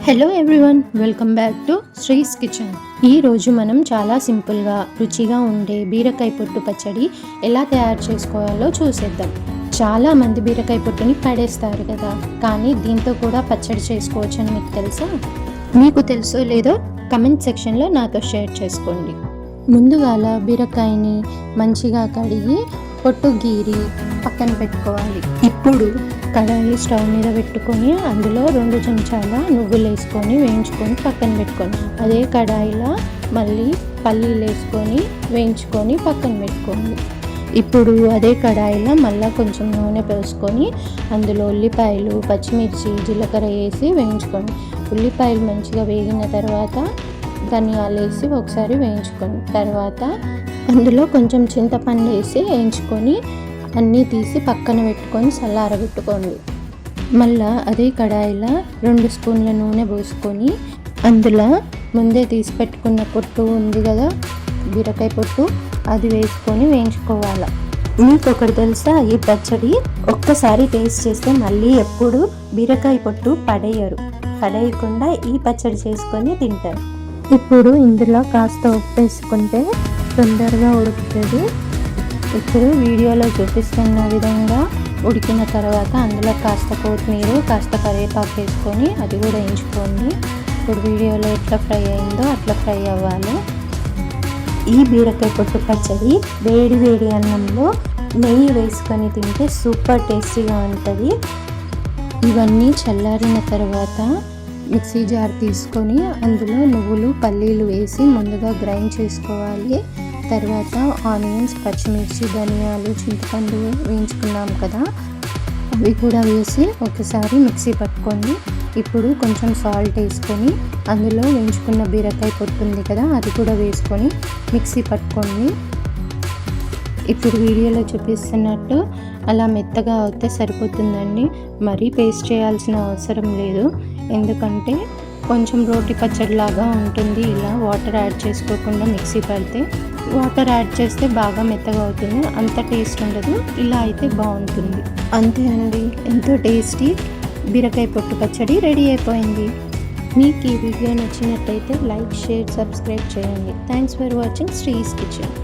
Hello everyone, welcome back to శ్రీస్ kitchen. ఈరోజు మనం చాలా సింపుల్గా రుచిగా ఉండే బీరకాయ పొట్టు పచ్చడి ఎలా తయారు చేసుకోవాలో చూసేద్దాం. చాలామంది బీరకాయ పొట్టుని పడేస్తారు కదా, కానీ దీంతో కూడా పచ్చడి చేసుకోవచ్చని మీకు తెలుసా? మీకు తెలుసో లేదో కమెంట్ సెక్షన్లో నాతో షేర్ చేసుకోండి. ముందుగా బీరకాయని మంచిగా కడిగి పొట్టు గీరి పక్కన పెట్టుకోవాలి. ఇప్పుడు కడాయి స్టవ్ మీద పెట్టుకొని అందులో 2 చెంచాల నువ్వులు వేసుకొని వేయించుకొని పక్కన పెట్టుకోండి. అదే కడాయిలో మళ్ళీ పల్లీలు వేసుకొని వేయించుకొని పక్కన పెట్టుకోండి. ఇప్పుడు అదే కడాయిలో మళ్ళీ కొంచెం నూనె పోసుకొని అందులో ఉల్లిపాయలు, పచ్చిమిర్చి, జీలకర్ర వేసి వేయించుకోండి. ఉల్లిపాయలు మంచిగా వేగిన తర్వాత ధనియాలు వేసి ఒకసారి వేయించుకోండి. తర్వాత అందులో కొంచెం చింతపండు వేసి వేయించుకొని అన్నీ తీసి పక్కన పెట్టుకొని చల్లారబెట్టుకోండి. మళ్ళీ అదే కడాయిలో 2 స్పూన్ల నూనె పోసుకొని అందులో ముందే తీసి పెట్టుకున్న పొట్టు ఉంది కదా, బీరకాయ పొట్టు, అది వేసుకొని వేయించుకోవాలి. మీకు ఒకటి తెలుసా, ఈ పచ్చడి ఒక్కసారి టేస్ట్ చేస్తే మళ్ళీ ఎప్పుడు బీరకాయ పొట్టు పడేయకుండా ఈ పచ్చడి చేసుకొని తింటారు. ఇప్పుడు ఇందులో కాస్త ఉప్పు వేసుకుంటే తొందరగా ఉడుకుతుంది. ఇప్పుడు వీడియోలో చూపిస్తున్న విధంగా ఉడికిన తర్వాత అందులో కాస్త కొత్తిమీర, కాస్త కరివేపాకు వేసుకొని అది కూడా వేయించుకోండి. ఇప్పుడు వీడియోలో ఎట్లా ఫ్రై అయిందో అట్లా ఫ్రై అవ్వాలి. ఈ బీరకాయ పొట్టు పచ్చడి వేడి వేడి అన్నంలో నెయ్యి వేసుకొని తింటే సూపర్ టేస్టీగా ఉంటుంది. ఇవన్నీ చల్లారిన తర్వాత మిక్సీ జార్ తీసుకొని అందులో నువ్వులు, పల్లీలు వేసి ముందుగా గ్రైండ్ చేసుకోవాలి. తర్వాత ఆనియన్స్, పచ్చిమిర్చి, ధనియాలు, చింతపండు వేయించుకున్నాం కదా, అవి కూడా వేసి ఒకసారి మిక్సీ పట్టుకోండి. ఇప్పుడు కొంచెం సాల్ట్ వేసుకొని అందులో వేయించుకున్న బీరకాయ పొట్టు ఉంది కదా, అది కూడా వేసుకొని మిక్సీ పట్టుకోండి. ఇప్పుడు వీడియోలో చూపిస్తున్నట్టు అలా మెత్తగా అవుతే సరిపోతుందండి. మరీ పేస్ట్ చేయాల్సిన అవసరం లేదు, ఎందుకంటే కొంచెం రోటి పచ్చడిలాగా ఉంటుంది. ఇలా వాటర్ యాడ్ చేసుకోకుండా మిక్సీ పడితే, వాటర్ యాడ్ చేస్తే బాగా మెత్తగా అవుతుంది, అంత టేస్ట్ ఉండదు. ఇలా అయితే బాగుంటుంది. అంతే అండి, ఎంతో టేస్టీ బీరకాయ పొట్టు పచ్చడి రెడీ అయిపోయింది. మీకు ఈ వీడియో నచ్చినట్టయితే లైక్, షేర్, సబ్స్క్రైబ్ చేయండి. Thanks for watching శ్రీస్ kitchen.